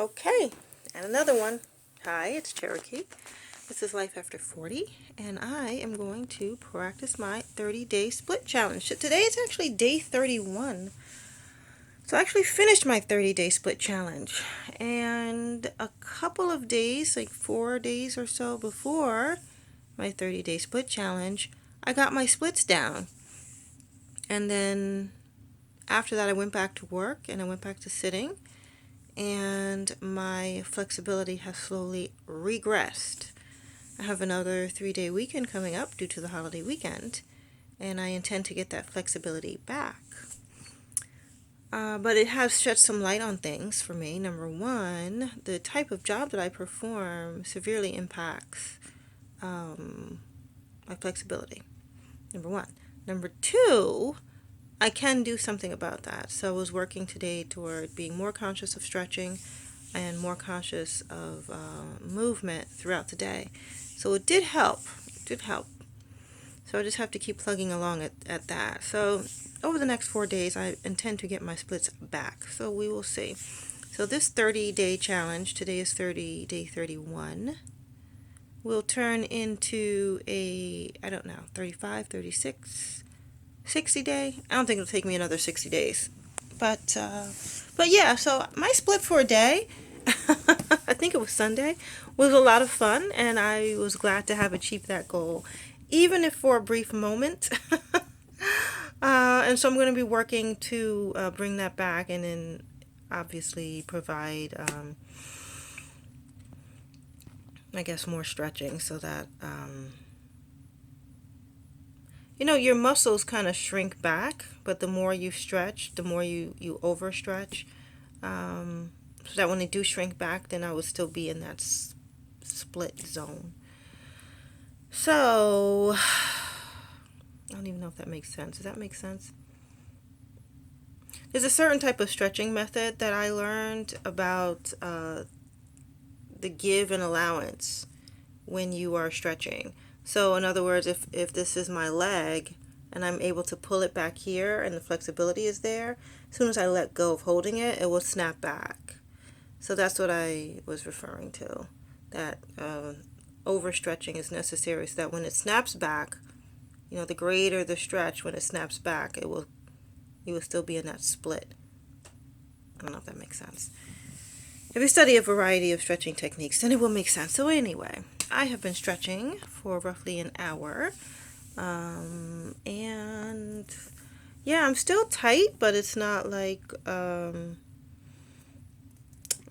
Okay, and another one. Hi, it's Cherokee. This is Life After 40, and I am going to practice my 30-day split challenge. So today is actually day 31. So I actually finished my 30-day split challenge. And a couple of days, like 4 days or so before my 30-day split challenge, I got my splits down. And then after that, I went back to work and I went back to sitting. And my flexibility has slowly regressed. I have another 3-day weekend coming up due to the holiday weekend, and I intend to get that flexibility back. But it has shed some light on things for me. Number one, the type of job that I perform severely impacts my flexibility. Number one. Number two, I can do something about that. So I was working today toward being more conscious of stretching and more conscious of movement throughout the day. So it did help. It did help. So I just have to keep plugging along at that. So over the next 4 days, I intend to get my splits back. So we will see. So this 30-day challenge, today is day 31, will turn into a, 35, 36, 60 day. I don't think it'll take me another 60 days. But yeah, so my split for a day, I think it was Sunday, was a lot of fun, and I was glad to have achieved that goal, even if for a brief moment. And so I'm going to be working to bring that back, and then obviously provide, I guess, more stretching so that your muscles kind of shrink back, but the more you stretch, the more you overstretch. So that when they do shrink back, then I would still be in that split zone. So, I don't even know if that makes sense. Does that make sense? There's a certain type of stretching method that I learned about the give and allowance when you are stretching. So in other words, if this is my leg and I'm able to pull it back here and the flexibility is there, as soon as I let go of holding it, it will snap back. So that's what I was referring to, that overstretching is necessary so that when it snaps back, the greater the stretch, when it snaps back, you will still be in that split. I don't know if that makes sense. If you study a variety of stretching techniques, then it will make sense. So anyway, I have been stretching for roughly an hour. And yeah, I'm still tight, but it's not like, I'm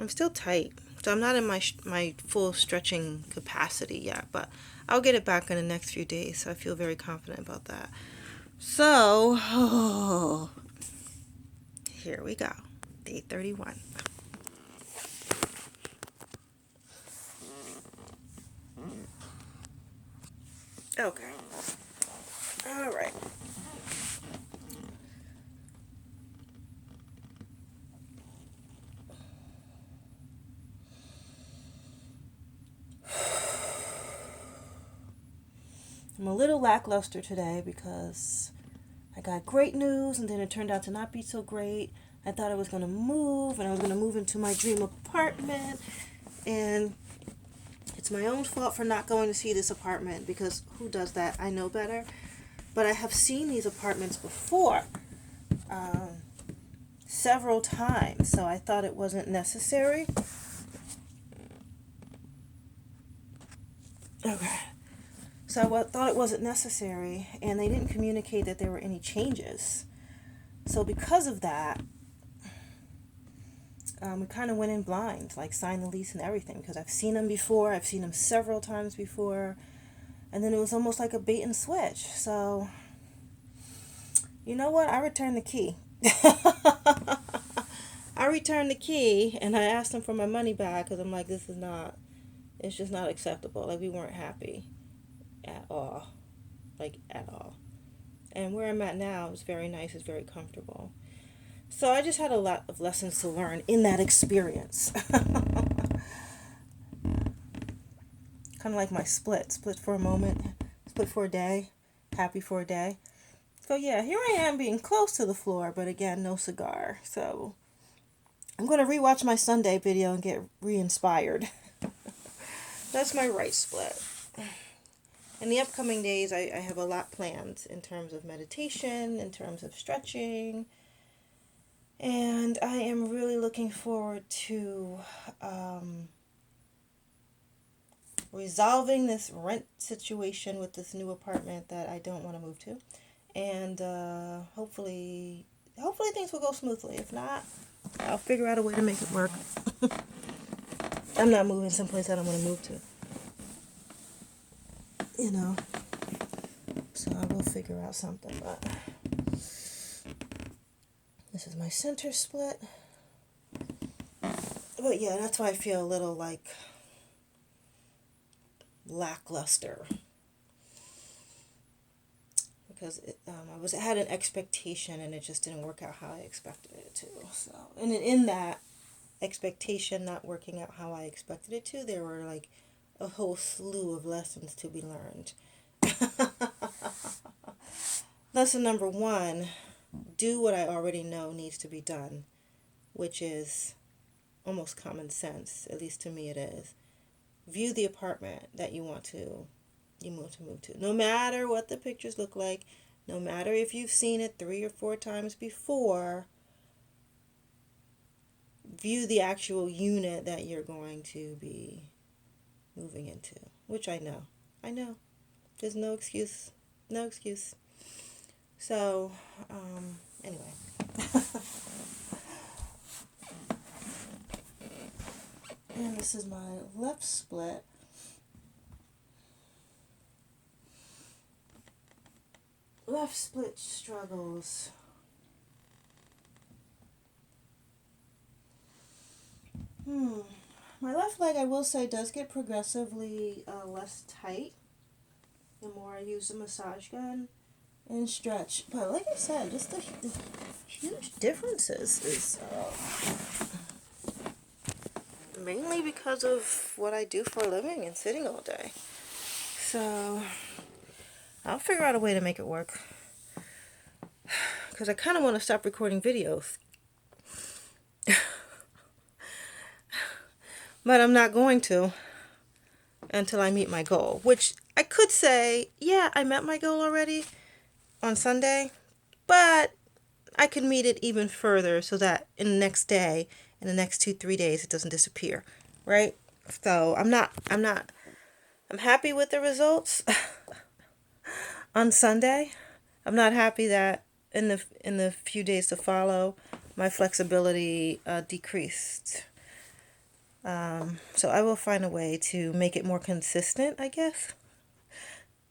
still tight. So I'm not in my full stretching capacity yet, but I'll get it back in the next few days. So I feel very confident about that. So, here we go. Day 31. Okay. All right. I'm a little lackluster today because I got great news and then it turned out to not be so great. I thought I was going to move and I was going to move into my dream apartment, and it's my own fault for not going to see this apartment because who does that? I know better. But I have seen these apartments before, several times, so I thought it wasn't necessary. Okay. So I thought it wasn't necessary, and they didn't communicate that there were any changes. So because of that, we kind of went in blind, like signed the lease and everything, because I've seen them before. I've seen them several times before. And then it was almost like a bait and switch. So, you know what? I returned the key. I returned the key, and I asked them for my money back because I'm like, it's just not acceptable. Like, we weren't happy at all. Like, at all. And where I'm at now is very nice. It's very comfortable. So I just had a lot of lessons to learn in that experience. Kind of like my split for a moment, split for a day, happy for a day. So yeah, here I am being close to the floor, but again, no cigar. So I'm going to rewatch my Sunday video and get re-inspired. That's my right split. In the upcoming days, I have a lot planned in terms of meditation, in terms of stretching, and I am really looking forward to resolving this rent situation with this new apartment that I don't want to move to, and hopefully things will go smoothly. If not, I'll figure out a way to make it work. I'm not moving someplace I don't want to move to, you know. So I will figure out something. But this is my center split. But yeah, that's why I feel a little like lackluster, because I had an expectation and it just didn't work out how I expected it to. So, and in that expectation not working out how I expected it to, there were like a whole slew of lessons to be learned. Lesson number 1, do what I already know needs to be done, which is almost common sense, at least to me it is. View the apartment that you want to move to. No matter what the pictures look like, no matter if you've seen it 3 or 4 times before, view the actual unit that you're going to be moving into, which I know. There's no excuse. So, anyway. And this is my left split. Left split struggles. My left leg, I will say, does get progressively less tight the more I use the massage gun and stretch. But like I said, just the huge differences is mainly because of what I do for a living and sitting all day. So I'll figure out a way to make it work, because I kind of want to stop recording videos. But I'm not going to until I meet my goal, which I could say, yeah, I met my goal already on Sunday, but I could meet it even further so that in the next day, in the next 2-3 days, it doesn't disappear, right? So I'm happy with the results on Sunday. I'm not happy that in the few days to follow, my flexibility decreased. So I will find a way to make it more consistent, I guess.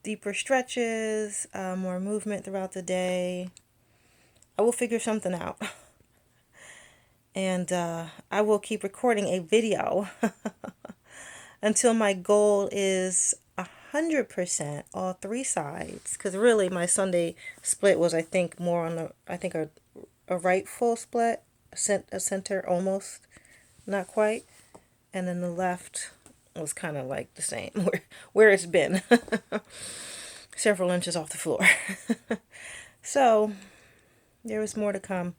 Deeper stretches, more movement throughout the day. I will figure something out. And I will keep recording a video until my goal is 100%, all 3 sides. Because really my Sunday split was, I think, more on a right full split, a center almost, not quite. And then the left was kind of like the same, where it's been, several inches off the floor. So there is more to come.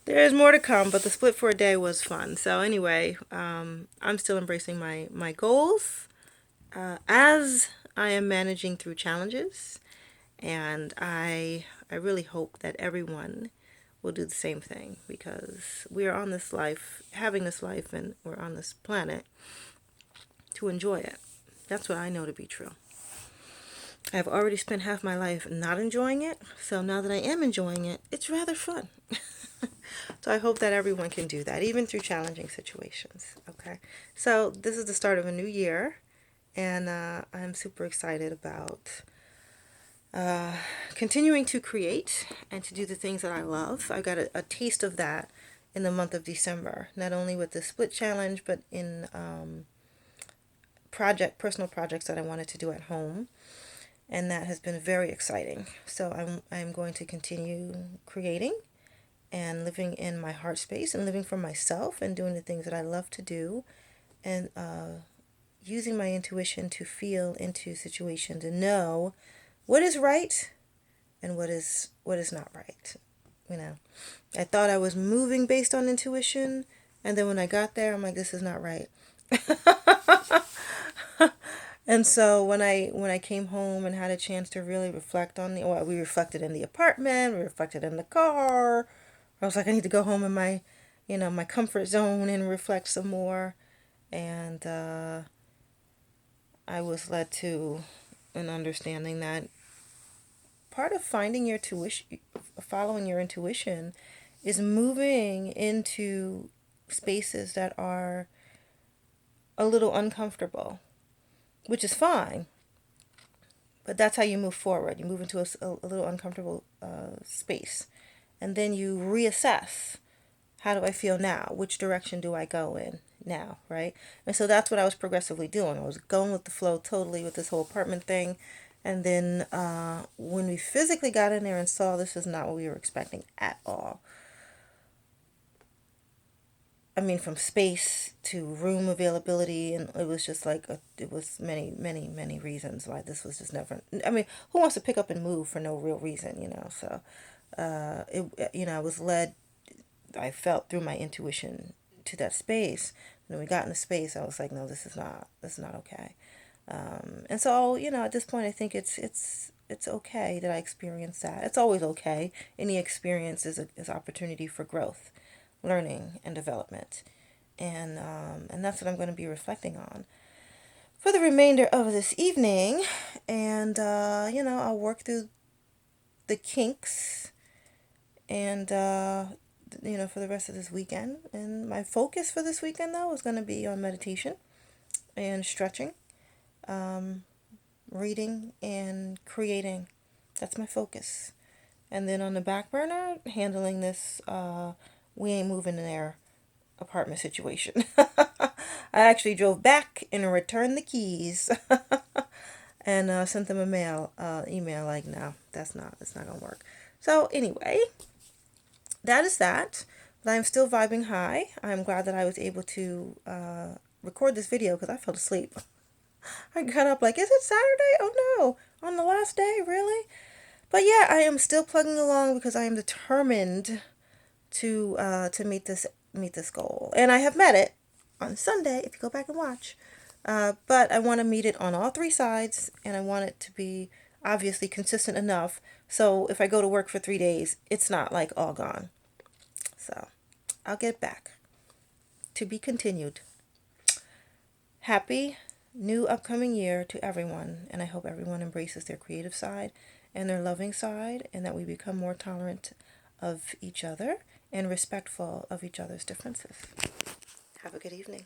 There is more to come, but the split for a day was fun. So anyway, I'm still embracing my goals as I am managing through challenges, and I really hope that everyone will do the same thing, because we are on this life, having this life, and we're on this planet to enjoy it. That's what I know to be true. I've already spent half my life not enjoying it, so now that I am enjoying it, it's rather fun. So I hope that everyone can do that, even through challenging situations. Okay, so this is the start of a new year, and I'm super excited about continuing to create and to do the things that I love. I got a taste of that in the month of December, not only with the split challenge, but in personal projects that I wanted to do at home, and that has been very exciting. So I'm going to continue creating and living in my heart space and living for myself and doing the things that I love to do, and using my intuition to feel into situations and know what is right and what is not right. you know, I thought I was moving based on intuition, and then when I got there, I'm like, this is not right. And so when I came home and had a chance to really reflect on well, we reflected in the apartment, we reflected in the car. I was like, I need to go home in my, my comfort zone and reflect some more. And I was led to an understanding that part of finding your tuition, following your intuition, is moving into spaces that are a little uncomfortable, which is fine. But that's how you move forward. You move into a little uncomfortable space. And then you reassess, how do I feel now? Which direction do I go in now, right? And so that's what I was progressively doing. I was going with the flow totally with this whole apartment thing. And then when we physically got in there and saw this is not what we were expecting at all. I mean, from space to room availability, and it was just like it was many, many, many reasons why this was just never. I mean, who wants to pick up and move for no real reason? So, I was led. I felt through my intuition to that space. When we got in the space, I was like, no, this is not okay. And so, at this point, I think it's okay that I experienced that. It's always okay. Any experience is opportunity for growth, learning, and development. And that's what I'm going to be reflecting on for the remainder of this evening. And, I'll work through the kinks and, for the rest of this weekend. And my focus for this weekend, though, is going to be on meditation and stretching, reading, and creating. That's my focus. And then on the back burner, handling this we ain't moving there apartment situation. I actually drove back and returned the keys and sent them email like, no, it's not gonna work. So anyway, that is that. But I'm still vibing high. I'm glad that I was able to record this video because I fell asleep. I got up like, is it Saturday? Oh no, on the last day, really? But yeah, I am still plugging along because I am determined to meet this goal, and I have met it on Sunday. If you go back and watch, but I want to meet it on all three sides, and I want it to be obviously consistent enough. So if I go to work for 3 days, it's not like all gone. So I'll get back. To be continued. Happy new upcoming year to everyone, and I hope everyone embraces their creative side and their loving side, and that we become more tolerant of each other and respectful of each other's differences. Have a good evening.